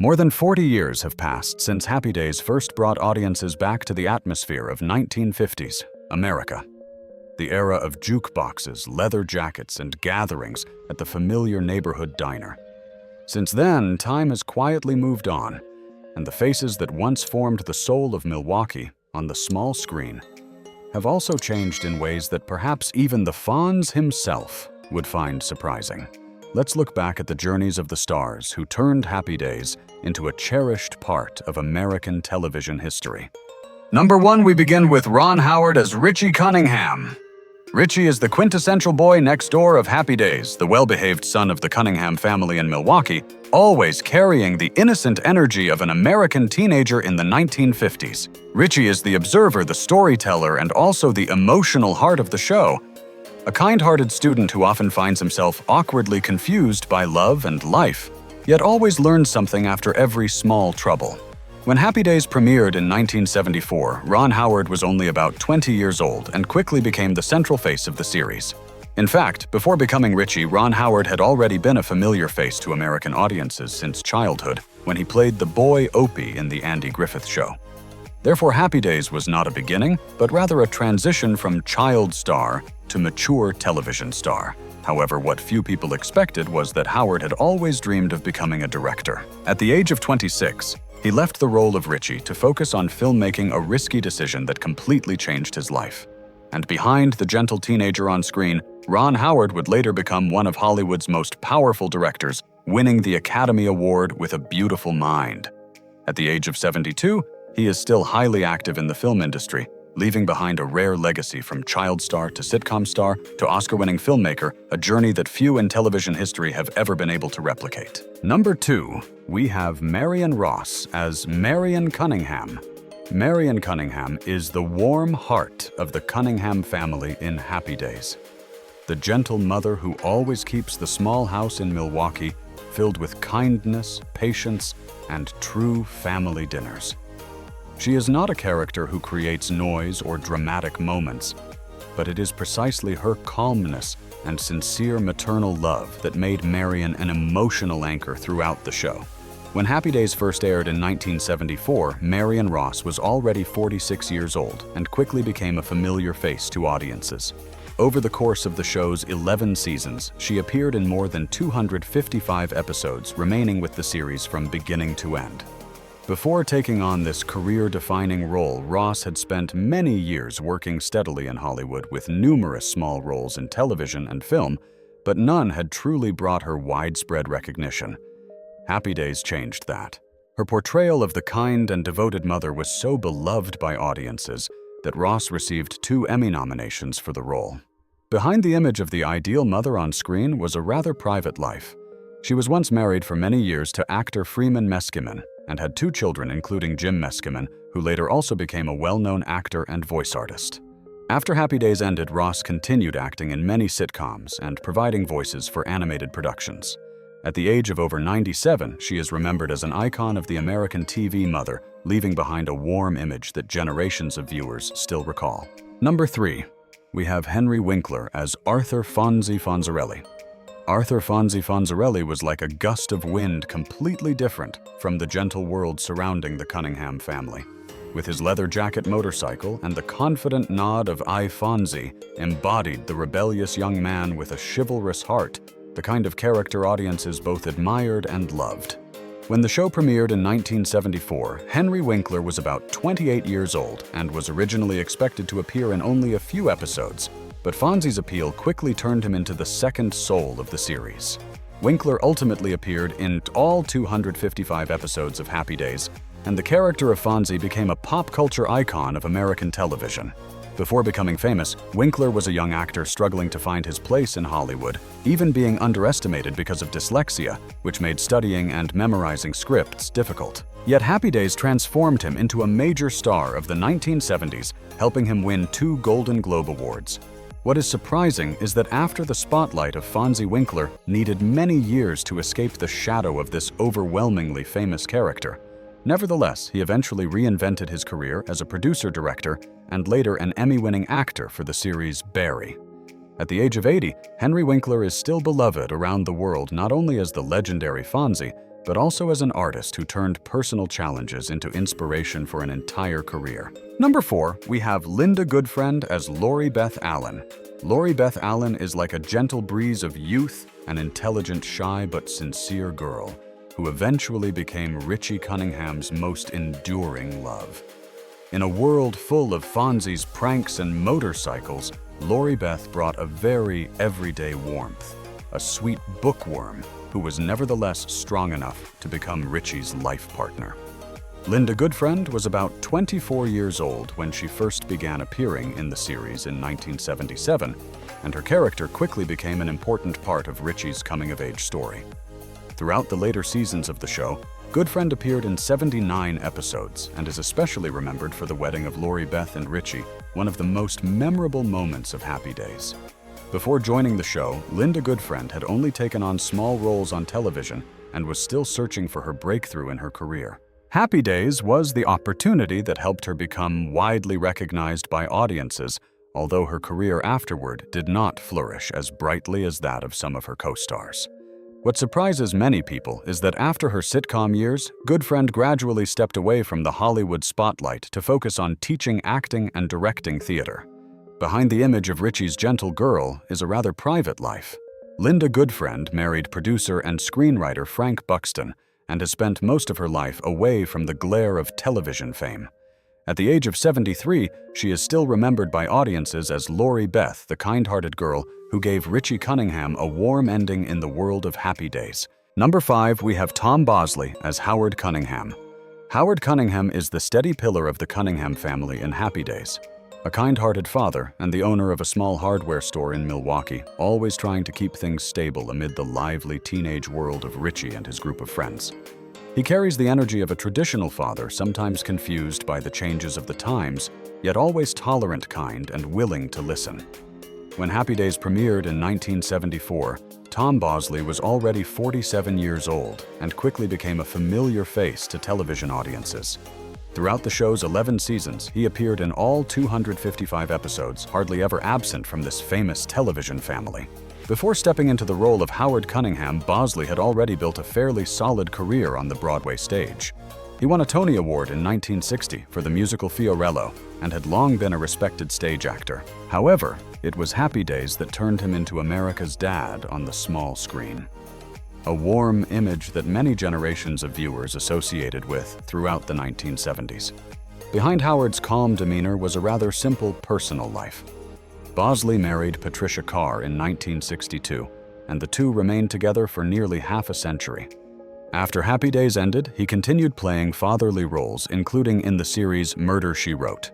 More than 40 years have passed since Happy Days first brought audiences back to the atmosphere of 1950s America. The era of jukeboxes, leather jackets, and gatherings at the familiar neighborhood diner. Since then, time has quietly moved on, and the faces that once formed the soul of Milwaukee on the small screen have also changed in ways that perhaps even the Fonz himself would find surprising. Let's look back at the journeys of the stars who turned Happy Days into a cherished part of American television history. Number 1, we begin with Ron Howard as Richie Cunningham. Richie is the quintessential boy next door of Happy Days, the well-behaved son of the Cunningham family in Milwaukee, always carrying the innocent energy of an American teenager in the 1950s. Richie is the observer, the storyteller, and also the emotional heart of the show. A kind-hearted student who often finds himself awkwardly confused by love and life, yet always learns something after every small trouble. When Happy Days premiered in 1974, Ron Howard was only about 20 years old and quickly became the central face of the series. In fact, before becoming Richie, Ron Howard had already been a familiar face to American audiences since childhood, when he played the boy Opie in The Andy Griffith Show. Therefore, Happy Days was not a beginning, but rather a transition from child star to mature television star. However, what few people expected was that Howard had always dreamed of becoming a director. At the age of 26, he left the role of Richie to focus on filmmaking, a risky decision that completely changed his life. And behind the gentle teenager on screen, Ron Howard would later become one of Hollywood's most powerful directors, winning the Academy Award with A Beautiful Mind. At the age of 72, he is still highly active in the film industry, leaving behind a rare legacy from child star to sitcom star to Oscar-winning filmmaker, a journey that few in television history have ever been able to replicate. Number 2, we have Marion Ross as Marion Cunningham. Marion Cunningham is the warm heart of the Cunningham family in Happy Days. The gentle mother who always keeps the small house in Milwaukee filled with kindness, patience, and true family dinners. She is not a character who creates noise or dramatic moments, but it is precisely her calmness and sincere maternal love that made Marion an emotional anchor throughout the show. When Happy Days first aired in 1974, Marion Ross was already 46 years old and quickly became a familiar face to audiences. Over the course of the show's 11 seasons, she appeared in more than 255 episodes, remaining with the series from beginning to end. Before taking on this career-defining role, Ross had spent many years working steadily in Hollywood with numerous small roles in television and film, but none had truly brought her widespread recognition. Happy Days changed that. Her portrayal of the kind and devoted mother was so beloved by audiences that Ross received 2 Emmy nominations for the role. Behind the image of the ideal mother on screen was a rather private life. She was once married for many years to actor Freeman Meskimen, and had 2 children, including Jim Meskimen, who later also became a well-known actor and voice artist. After Happy Days ended, Ross continued acting in many sitcoms and providing voices for animated productions. At the age of over 97, she is remembered as an icon of the American TV mother, leaving behind a warm image that generations of viewers still recall. Number 3, we have Henry Winkler as Arthur Fonzie Fonzarelli. Arthur Fonzie Fonzarelli was like a gust of wind, completely different from the gentle world surrounding the Cunningham family. With his leather jacket motorcycle and the confident nod of "I, Fonzie," embodied the rebellious young man with a chivalrous heart, the kind of character audiences both admired and loved. When the show premiered in 1974, Henry Winkler was about 28 years old and was originally expected to appear in only a few episodes. But Fonzie's appeal quickly turned him into the second soul of the series. Winkler ultimately appeared in all 255 episodes of Happy Days, and the character of Fonzie became a pop culture icon of American television. Before becoming famous, Winkler was a young actor struggling to find his place in Hollywood, even being underestimated because of dyslexia, which made studying and memorizing scripts difficult. Yet Happy Days transformed him into a major star of the 1970s, helping him win 2 Golden Globe Awards. What is surprising is that after the spotlight of Fonzie, Winkler needed many years to escape the shadow of this overwhelmingly famous character. Nevertheless, he eventually reinvented his career as a producer-director and later an Emmy-winning actor for the series Barry. At the age of 80, Henry Winkler is still beloved around the world not only as the legendary Fonzie, but also as an artist who turned personal challenges into inspiration for an entire career. Number 4, we have Lynda Goodfriend as Lori Beth Allen. Lori Beth Allen is like a gentle breeze of youth, an intelligent, shy but sincere girl who eventually became Richie Cunningham's most enduring love. In a world full of Fonzie's pranks and motorcycles, Lori Beth brought a very everyday warmth, a sweet bookworm who was nevertheless strong enough to become Richie's life partner. Lynda Goodfriend was about 24 years old when she first began appearing in the series in 1977, and her character quickly became an important part of Richie's coming-of-age story. Throughout the later seasons of the show, Goodfriend appeared in 79 episodes and is especially remembered for the wedding of Lori Beth and Richie, one of the most memorable moments of Happy Days. Before joining the show, Lynda Goodfriend had only taken on small roles on television and was still searching for her breakthrough in her career. Happy Days was the opportunity that helped her become widely recognized by audiences, although her career afterward did not flourish as brightly as that of some of her co-stars. What surprises many people is that after her sitcom years, Goodfriend gradually stepped away from the Hollywood spotlight to focus on teaching acting and directing theater. Behind the image of Richie's gentle girl is a rather private life. Lynda Goodfriend married producer and screenwriter Frank Buxton and has spent most of her life away from the glare of television fame. At the age of 73, she is still remembered by audiences as Lori Beth, the kind-hearted girl who gave Richie Cunningham a warm ending in the world of Happy Days. Number 5, we have Tom Bosley as Howard Cunningham. Howard Cunningham is the steady pillar of the Cunningham family in Happy Days. A kind-hearted father and the owner of a small hardware store in Milwaukee, always trying to keep things stable amid the lively teenage world of Richie and his group of friends. He carries the energy of a traditional father, sometimes confused by the changes of the times, yet always tolerant, kind, and willing to listen. When Happy Days premiered in 1974, Tom Bosley was already 47 years old and quickly became a familiar face to television audiences. Throughout the show's 11 seasons, he appeared in all 255 episodes, hardly ever absent from this famous television family. Before stepping into the role of Howard Cunningham, Bosley had already built a fairly solid career on the Broadway stage. He won a Tony Award in 1960 for the musical Fiorello and had long been a respected stage actor. However, it was Happy Days that turned him into America's dad on the small screen. A warm image that many generations of viewers associated with throughout the 1970s. Behind Howard's calm demeanor was a rather simple personal life. Bosley married Patricia Carr in 1962, and the two remained together for nearly half a century. After Happy Days ended, he continued playing fatherly roles, including in the series Murder, She Wrote.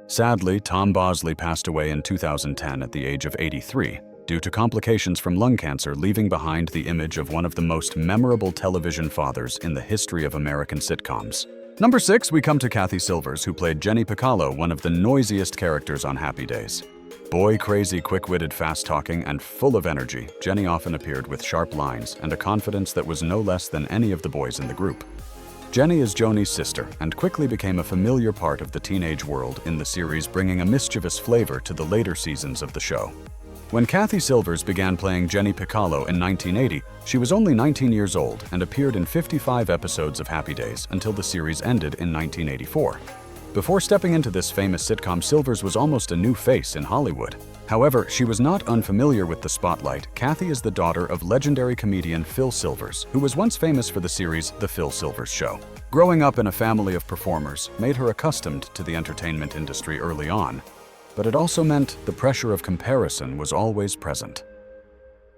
Sadly, Tom Bosley passed away in 2010 at the age of 83, due to complications from lung cancer, leaving behind the image of one of the most memorable television fathers in the history of American sitcoms. Number 6, we come to Cathy Silvers, who played Jenny Piccalo, one of the noisiest characters on Happy Days. Boy-crazy, quick-witted, fast-talking, and full of energy, Jenny often appeared with sharp lines and a confidence that was no less than any of the boys in the group. Jenny is Joni's sister and quickly became a familiar part of the teenage world in the series, bringing a mischievous flavor to the later seasons of the show. When Cathy Silvers began playing Jenny Piccalo in 1980, she was only 19 years old and appeared in 55 episodes of Happy Days until the series ended in 1984. Before stepping into this famous sitcom, Silvers was almost a new face in Hollywood. However, she was not unfamiliar with the spotlight. Cathy is the daughter of legendary comedian Phil Silvers, who was once famous for the series The Phil Silvers Show. Growing up in a family of performers made her accustomed to the entertainment industry early on, but it also meant the pressure of comparison was always present.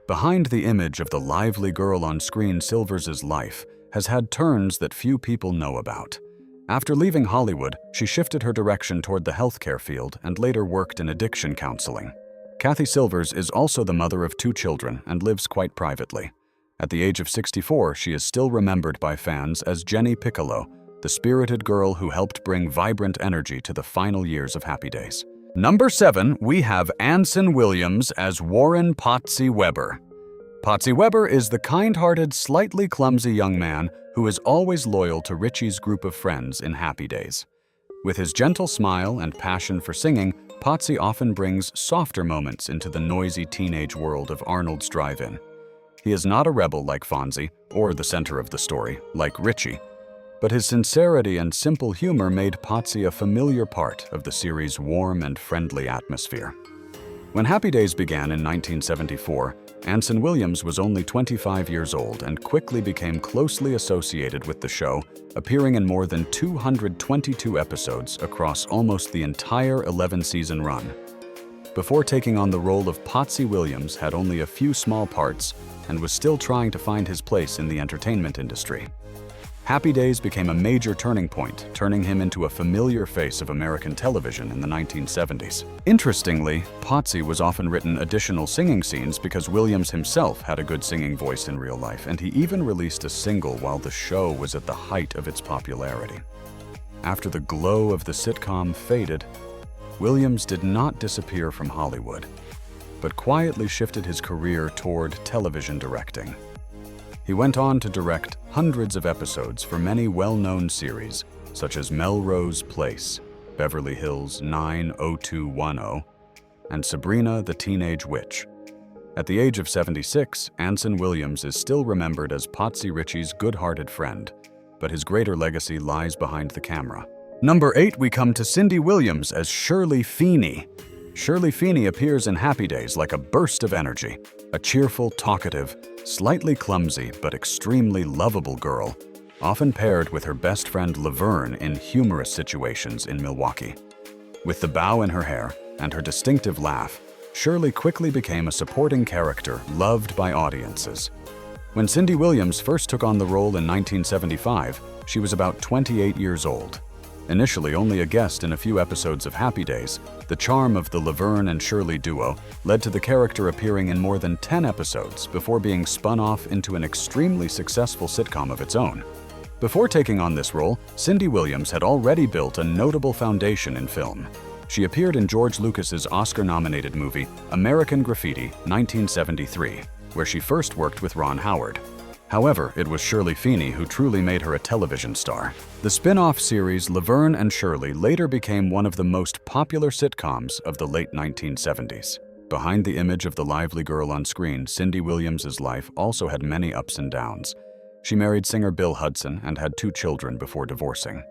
Behind the image of the lively girl on screen, Silvers' life has had turns that few people know about. After leaving Hollywood, she shifted her direction toward the healthcare field and later worked in addiction counseling. Cathy Silvers is also the mother of 2 children and lives quite privately. At the age of 64, she is still remembered by fans as Jenny Piccalo, the spirited girl who helped bring vibrant energy to the final years of Happy Days. Number 7, we have Anson Williams as Warren Pottsy Weber. Pottsy Weber is the kind-hearted, slightly clumsy young man who is always loyal to Richie's group of friends in Happy Days. With his gentle smile and passion for singing, Pottsy often brings softer moments into the noisy teenage world of Arnold's Drive-In. He is not a rebel like Fonzie, or the center of the story, like Richie, but his sincerity and simple humor made Pottsy a familiar part of the series' warm and friendly atmosphere. When Happy Days began in 1974, Anson Williams was only 25 years old and quickly became closely associated with the show, appearing in more than 222 episodes across almost the entire 11-season run. Before taking on the role of Pottsy, Williams had only a few small parts and was still trying to find his place in the entertainment industry. Happy Days became a major turning point, turning him into a familiar face of American television in the 1970s. Interestingly, Pottsy was often written additional singing scenes because Williams himself had a good singing voice in real life, and he even released a single while the show was at the height of its popularity. After the glow of the sitcom faded, Williams did not disappear from Hollywood, but quietly shifted his career toward television directing. He went on to direct hundreds of episodes for many well-known series, such as Melrose Place, Beverly Hills 90210, and Sabrina the Teenage Witch. At the age of 76, Anson Williams is still remembered as Pottsy Richie's good-hearted friend, but his greater legacy lies behind the camera. Number 8, we come to Cindy Williams as Shirley Feeney. Shirley Feeney appears in Happy Days like a burst of energy, a cheerful, talkative, slightly clumsy but extremely lovable girl, often paired with her best friend Laverne in humorous situations in Milwaukee. With the bow in her hair and her distinctive laugh, Shirley quickly became a supporting character loved by audiences. When Cindy Williams first took on the role in 1975, she was about 28 years old. Initially only a guest in a few episodes of Happy Days, the charm of the Laverne and Shirley duo led to the character appearing in more than 10 episodes before being spun off into an extremely successful sitcom of its own. Before taking on this role, Cindy Williams had already built a notable foundation in film. She appeared in George Lucas's Oscar-nominated movie American Graffiti, 1973, where she first worked with Ron Howard. However, it was Shirley Feeney who truly made her a television star. The spin-off series Laverne and Shirley later became one of the most popular sitcoms of the late 1970s. Behind the image of the lively girl on screen, Cindy Williams' life also had many ups and downs. She married singer Bill Hudson and had 2 children before divorcing.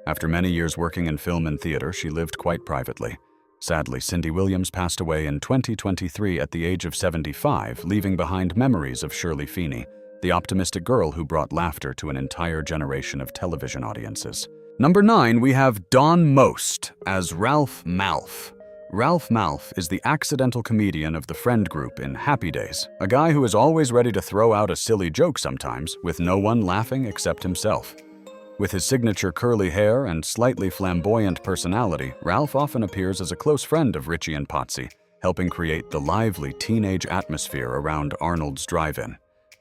After many years working in film and theater, she lived quite privately. Sadly, Cindy Williams passed away in 2023 at the age of 75, leaving behind memories of Shirley Feeney, the optimistic girl who brought laughter to an entire generation of television audiences. Number 9, we have Don Most as Ralph Malph. Ralph Malph is the accidental comedian of the friend group in Happy Days, a guy who is always ready to throw out a silly joke sometimes, with no one laughing except himself. With his signature curly hair and slightly flamboyant personality, Ralph often appears as a close friend of Richie and Pottsy, helping create the lively teenage atmosphere around Arnold's Drive-In.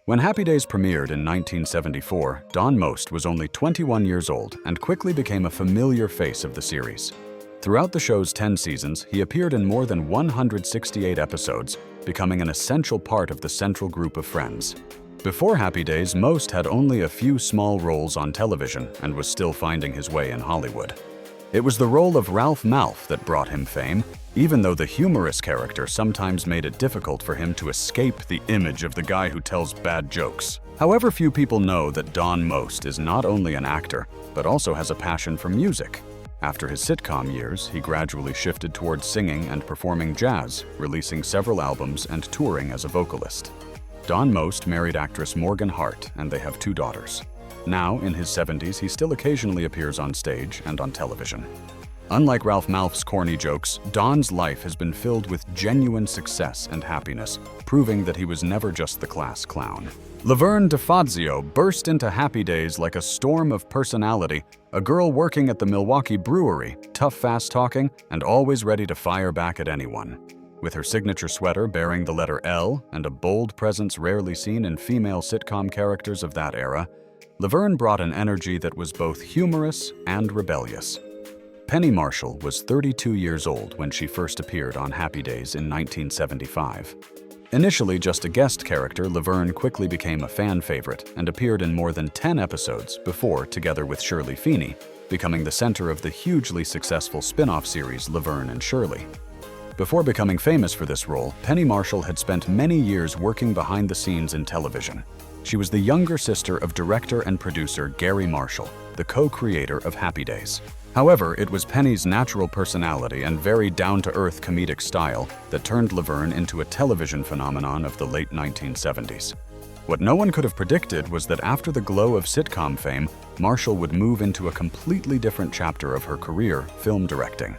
When Happy Days premiered in 1974, Don Most was only 21 years old and quickly became a familiar face of the series. Throughout the show's 10 seasons, he appeared in more than 168 episodes, becoming an essential part of the central group of friends. Before Happy Days, Most had only a few small roles on television and was still finding his way in Hollywood. It was the role of Ralph Malph that brought him fame, even though the humorous character sometimes made it difficult for him to escape the image of the guy who tells bad jokes. However, few people know that Don Most is not only an actor, but also has a passion for music. After his sitcom years, he gradually shifted towards singing and performing jazz, releasing several albums and touring as a vocalist. Don Most married actress Morgan Hart, and they have 2 daughters. Now, in his 70s, he still occasionally appears on stage and on television. Unlike Ralph Malph's corny jokes, Don's life has been filled with genuine success and happiness, proving that he was never just the class clown. Laverne DeFazio burst into Happy Days like a storm of personality, a girl working at the Milwaukee brewery, tough, fast-talking, and always ready to fire back at anyone. With her signature sweater bearing the letter L and a bold presence rarely seen in female sitcom characters of that era, Laverne brought an energy that was both humorous and rebellious. Penny Marshall was 32 years old when she first appeared on Happy Days in 1975. Initially just a guest character, Laverne quickly became a fan favorite and appeared in more than 10 episodes before, together with Shirley Feeney, becoming the center of the hugely successful spin-off series Laverne and Shirley. Before becoming famous for this role, Penny Marshall had spent many years working behind the scenes in television. She was the younger sister of director and producer Gary Marshall, the co-creator of Happy Days. However, it was Penny's natural personality and very down-to-earth comedic style that turned Laverne into a television phenomenon of the late 1970s. What no one could have predicted was that after the glow of sitcom fame, Marshall would move into a completely different chapter of her career, film directing.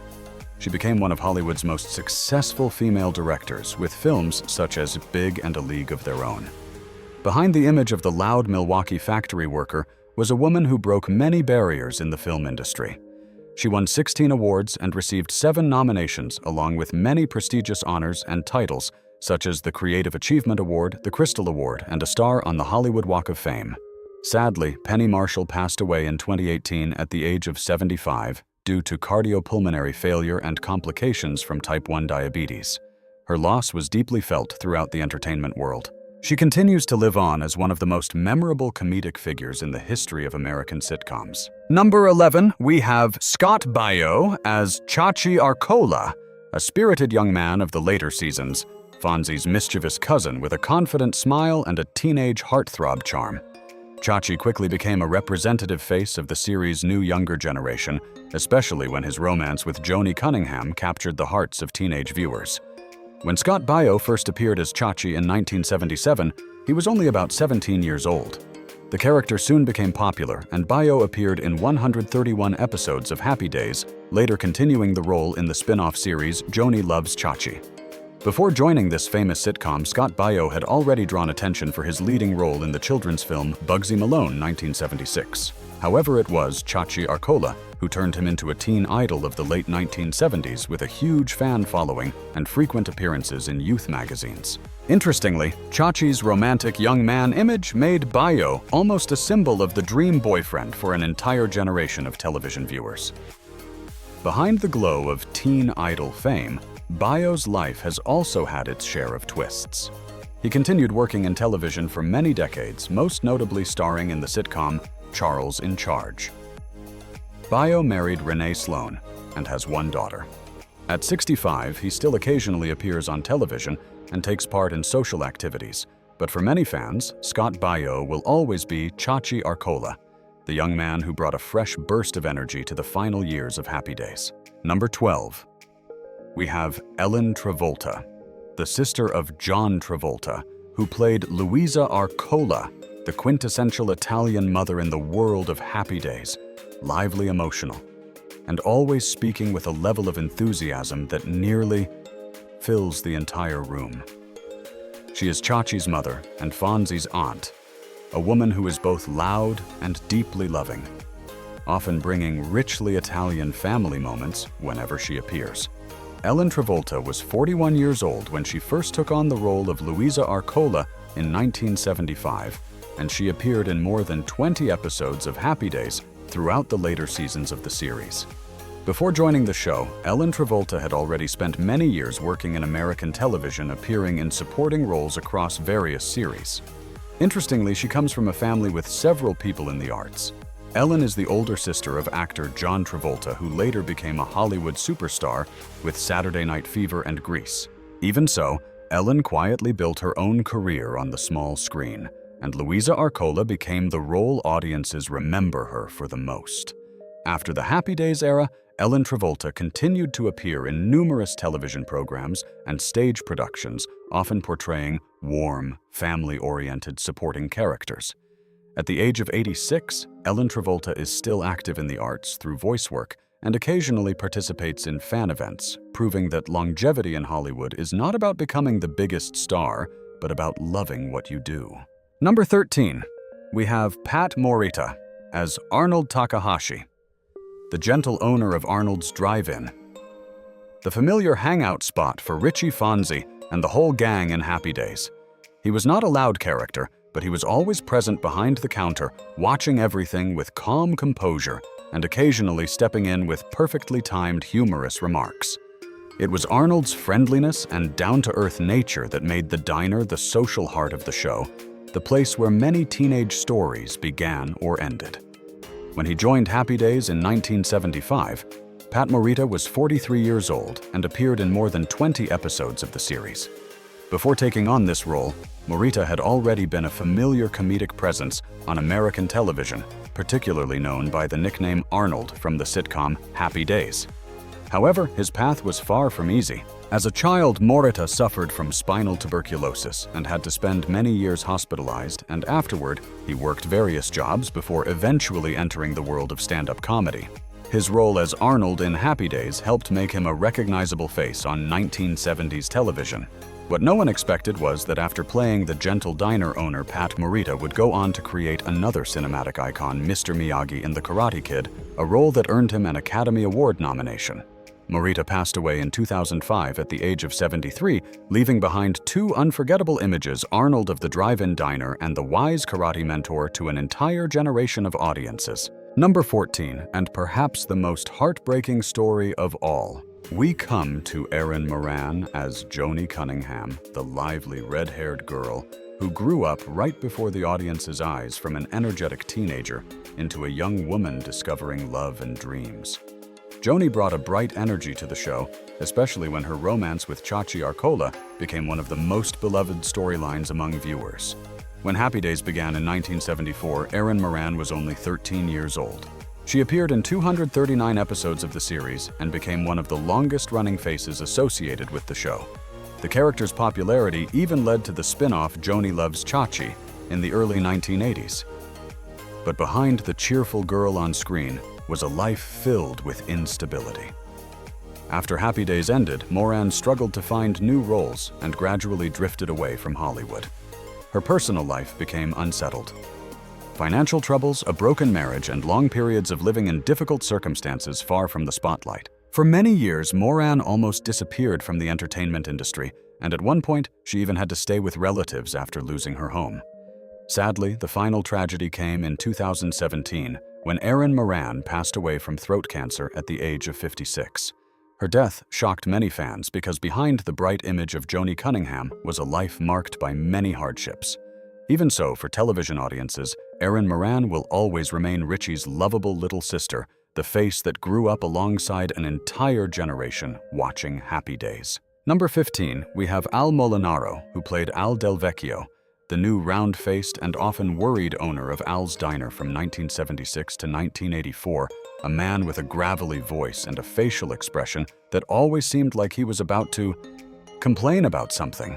She became one of Hollywood's most successful female directors, with films such as Big and A League of Their Own. Behind the image of the loud Milwaukee factory worker was a woman who broke many barriers in the film industry. She won 16 awards and received 7 nominations, along with many prestigious honors and titles, such as the Creative Achievement Award, the Crystal Award, and a star on the Hollywood Walk of Fame. Sadly, Penny Marshall passed away in 2018 at the age of 75 due to cardiopulmonary failure and complications from type 1 diabetes. Her loss was deeply felt throughout the entertainment world. She continues to live on as one of the most memorable comedic figures in the history of American sitcoms. Number 11, we have Scott Baio as Chachi Arcola, a spirited young man of the later seasons, Fonzie's mischievous cousin with a confident smile and a teenage heartthrob charm. Chachi quickly became a representative face of the series' new younger generation, especially when his romance with Joni Cunningham captured the hearts of teenage viewers. When Scott Baio first appeared as Chachi in 1977, he was only about 17 years old. The character soon became popular, and Baio appeared in 131 episodes of Happy Days, later continuing the role in the spin-off series Joni Loves Chachi. Before joining this famous sitcom, Scott Baio had already drawn attention for his leading role in the children's film Bugsy Malone, 1976. However, it was Chachi Arcola who turned him into a teen idol of the late 1970s with a huge fan following and frequent appearances in youth magazines. Interestingly, Chachi's romantic young man image made Baio almost a symbol of the dream boyfriend for an entire generation of television viewers. Behind the glow of teen idol fame, Baio's life has also had its share of twists. He continued working in television for many decades, most notably starring in the sitcom Charles in Charge. Baio married Renee Sloan and has one daughter. At 65, he still occasionally appears on television and takes part in social activities, but for many fans, Scott Baio will always be Chachi Arcola, the young man who brought a fresh burst of energy to the final years of Happy Days. Number 12. We have Ellen Travolta, the sister of John Travolta, who played Louisa Arcola, the quintessential Italian mother in the world of Happy Days, lively, emotional, and always speaking with a level of enthusiasm that nearly fills the entire room. She is Chachi's mother and Fonzie's aunt, a woman who is both loud and deeply loving, often bringing richly Italian family moments whenever she appears. Ellen Travolta was 41 years old when she first took on the role of Louisa Arcola in 1975, and she appeared in more than 20 episodes of Happy Days throughout the later seasons of the series. Before joining the show, Ellen Travolta had already spent many years working in American television, appearing in supporting roles across various series. Interestingly, she comes from a family with several people in the arts. Ellen is the older sister of actor John Travolta, who later became a Hollywood superstar with Saturday Night Fever and Grease. Even so, Ellen quietly built her own career on the small screen, and Louisa Arcola became the role audiences remember her for the most. After the Happy Days era, Ellen Travolta continued to appear in numerous television programs and stage productions, often portraying warm, family-oriented supporting characters. At the age of 86, Ellen Travolta is still active in the arts through voice work and occasionally participates in fan events, proving that longevity in Hollywood is not about becoming the biggest star, but about loving what you do. Number 13, we have Pat Morita as Arnold Takahashi, the gentle owner of Arnold's Drive-In, the familiar hangout spot for Richie, Fonzie, and the whole gang in Happy Days. He was not a loud character, but he was always present behind the counter, watching everything with calm composure and occasionally stepping in with perfectly timed humorous remarks. It was Arnold's friendliness and down-to-earth nature that made the diner the social heart of the show, the place where many teenage stories began or ended. When he joined Happy Days in 1975, Pat Morita was 43 years old and appeared in more than 20 episodes of the series. Before taking on this role, Morita had already been a familiar comedic presence on American television, particularly known by the nickname Arnold from the sitcom Happy Days. However, his path was far from easy. As a child, Morita suffered from spinal tuberculosis and had to spend many years hospitalized, and afterward, he worked various jobs before eventually entering the world of stand-up comedy. His role as Arnold in Happy Days helped make him a recognizable face on 1970s television. What no one expected was that after playing the gentle diner owner, Pat Morita would go on to create another cinematic icon, Mr. Miyagi in The Karate Kid, a role that earned him an Academy Award nomination. Morita passed away in 2005 at the age of 73, leaving behind two unforgettable images, Arnold of the drive-in diner and the wise karate mentor to an entire generation of audiences. Number 14, and perhaps the most heartbreaking story of all. We come to Erin Murphy as Joni Cunningham, the lively red-haired girl who grew up right before the audience's eyes from an energetic teenager into a young woman discovering love and dreams. Joni brought a bright energy to the show, especially when her romance with Chachi Arcola became one of the most beloved storylines among viewers. When Happy Days began in 1974, Erin Murphy was only 13 years old. She appeared in 239 episodes of the series and became one of the longest-running faces associated with the show. The character's popularity even led to the spin-off Joni Loves Chachi in the early 1980s. But behind the cheerful girl on screen was a life filled with instability. After Happy Days ended, Moran struggled to find new roles and gradually drifted away from Hollywood. Her personal life became unsettled. Financial troubles, a broken marriage, and long periods of living in difficult circumstances far from the spotlight. For many years, Moran almost disappeared from the entertainment industry, and at one point, she even had to stay with relatives after losing her home. Sadly, the final tragedy came in 2017, when Erin Murphy passed away from throat cancer at the age of 56. Her death shocked many fans because behind the bright image of Joni Cunningham was a life marked by many hardships. Even so, for television audiences, Erin Murphy will always remain Richie's lovable little sister, the face that grew up alongside an entire generation watching Happy Days. Number 15, we have Al Molinaro, who played Al Del Vecchio, the new round-faced and often worried owner of Al's Diner from 1976 to 1984, a man with a gravelly voice and a facial expression that always seemed like he was about to complain about something.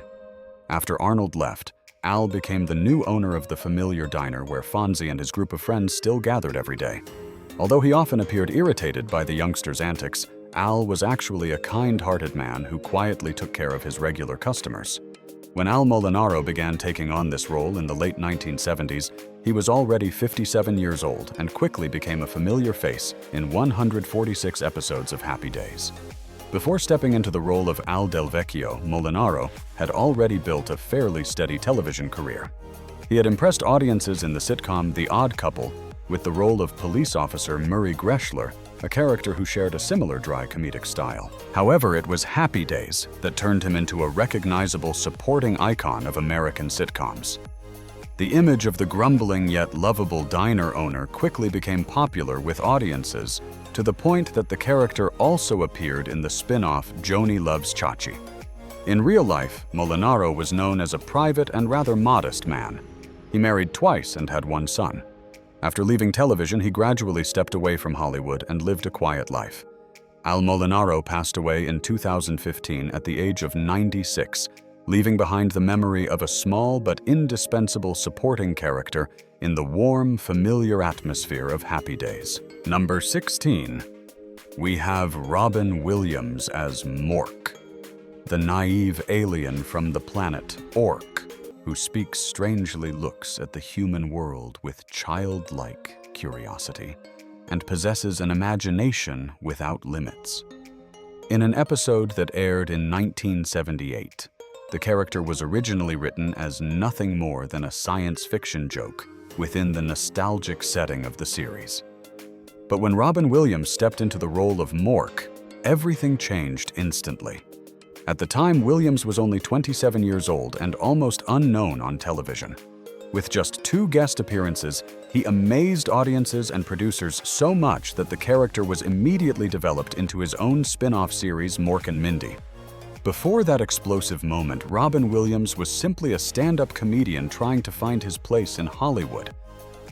After Arnold left, Al became the new owner of the familiar diner where Fonzie and his group of friends still gathered every day. Although he often appeared irritated by the youngsters' antics, Al was actually a kind-hearted man who quietly took care of his regular customers. When Al Molinaro began taking on this role in the late 1970s, he was already 57 years old and quickly became a familiar face in 146 episodes of Happy Days. Before stepping into the role of Al Del Vecchio, Molinaro had already built a fairly steady television career. He had impressed audiences in the sitcom The Odd Couple with the role of police officer Murray Greshler, a character who shared a similar dry comedic style. However, it was Happy Days that turned him into a recognizable supporting icon of American sitcoms. The image of the grumbling yet lovable diner owner quickly became popular with audiences, to the point that the character also appeared in the spin-off Joni Loves Chachi. In real life, Molinaro was known as a private and rather modest man. He married twice and had one son. After leaving television, he gradually stepped away from Hollywood and lived a quiet life. Al Molinaro passed away in 2015 at the age of 96, leaving behind the memory of a small but indispensable supporting character in the warm, familiar atmosphere of Happy Days. Number 16. We have Robin Williams as Mork, the naive alien from the planet Ork, who speaks strangely, looks at the human world with childlike curiosity, and possesses an imagination without limits. In an episode that aired in 1978, the character was originally written as nothing more than a science fiction joke within the nostalgic setting of the series. But when Robin Williams stepped into the role of Mork, everything changed instantly. At the time, Williams was only 27 years old and almost unknown on television. With just 2 guest appearances, he amazed audiences and producers so much that the character was immediately developed into his own spin-off series, Mork and Mindy. Before that explosive moment, Robin Williams was simply a stand-up comedian trying to find his place in Hollywood.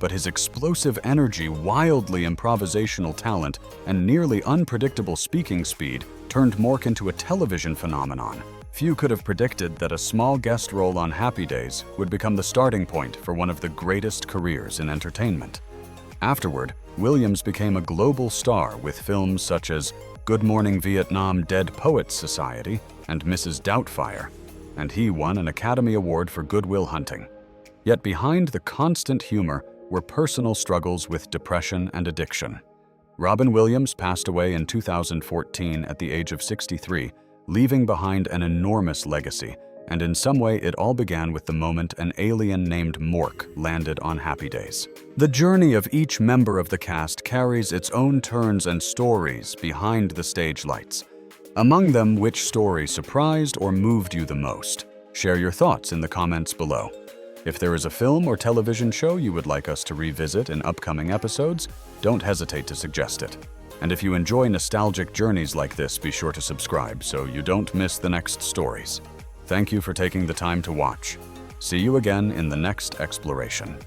But his explosive energy, wildly improvisational talent, and nearly unpredictable speaking speed turned Mork into a television phenomenon. Few could have predicted that a small guest role on Happy Days would become the starting point for one of the greatest careers in entertainment. Afterward, Williams became a global star with films such as Good Morning Vietnam, Dead Poets Society, and Mrs. Doubtfire, and he won an Academy Award for Good Will Hunting. Yet behind the constant humor were personal struggles with depression and addiction. Robin Williams passed away in 2014 at the age of 63, leaving behind an enormous legacy, and in some way it all began with the moment an alien named Mork landed on Happy Days. The journey of each member of the cast carries its own turns and stories behind the stage lights. Among them, which story surprised or moved you the most? Share your thoughts in the comments below. If there is a film or television show you would like us to revisit in upcoming episodes, don't hesitate to suggest it. And if you enjoy nostalgic journeys like this, be sure to subscribe so you don't miss the next stories. Thank you for taking the time to watch. See you again in the next exploration.